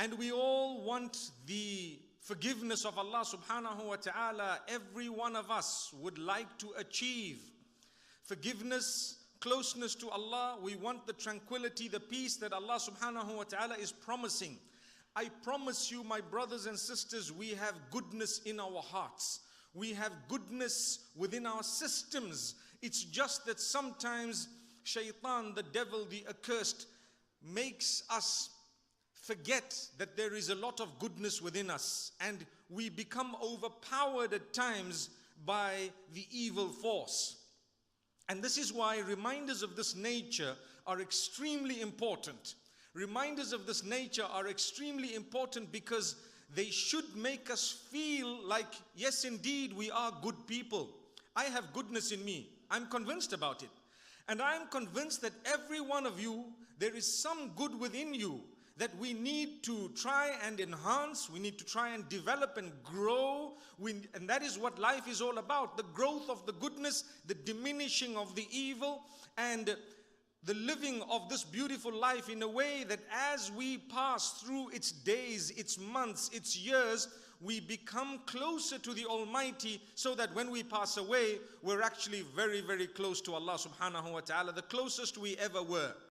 And we all want the forgiveness of Allah subhanahu wa ta'ala. Every one of us would like to achieve forgiveness, closeness to Allah. We want the tranquility, the peace that Allah subhanahu wa ta'ala is promising. I promise you, my brothers and sisters, we have goodness in our hearts. We have goodness within our systems. It's just that sometimes shaitan, the devil, the accursed, makes us forget that there is a lot of goodness within us, and we become overpowered at times by the evil force. And this is why reminders of this nature are extremely important. Reminders of this nature are extremely important because they should make us feel like, yes, indeed, we are good people. I have goodness in me. I'm convinced about it. And I'm convinced that every one of you, there is some good within you that we need to try and enhance, we need to try and develop and grow, and that is what life is all about. The growth of the goodness, the diminishing of the evil, and the living of this beautiful life in a way that as we pass through its days, its months, its years, we become closer to the Almighty, so that when we pass away, we're actually very, very close to Allah subhanahu wa ta'ala, the closest we ever were.